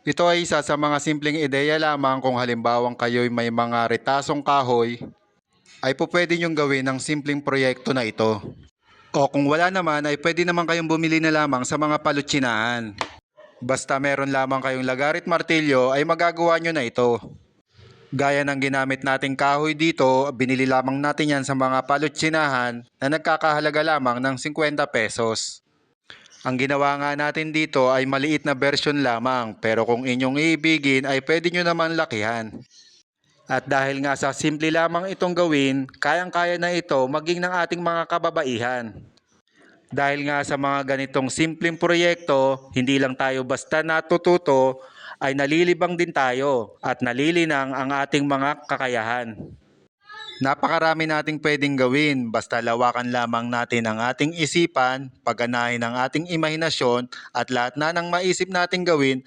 Ito ay isa sa mga simpleng ideya lamang kung halimbawang kayo'y may mga retasong kahoy, ay po pwede nyong gawin ng simpleng proyekto na ito. O kung wala naman ay pwede naman kayong bumili na lamang sa mga palutsinahan. Basta meron lamang kayong lagarit martilyo ay magagawa nyo na ito. Gaya ng ginamit nating kahoy dito, binili lamang natin yan sa mga palutsinahan na nagkakahalaga lamang ng 50 pesos. Ang ginawa nga natin dito ay maliit na version lamang, pero kung inyong iibigin ay pwede nyo naman lakihan. At dahil nga sa simple lamang itong gawin, kayang-kaya na ito maging ng ating mga kababaihan. Dahil nga sa mga ganitong simpleng proyekto, hindi lang tayo basta natututo, ay nalilibang din tayo at nalilinang ang ating mga kakayahan. Napakarami nating pwedeng gawin, basta lawakan lamang natin ang ating isipan, pagganahin ang ating imahinasyon at lahat na ng maisip nating gawin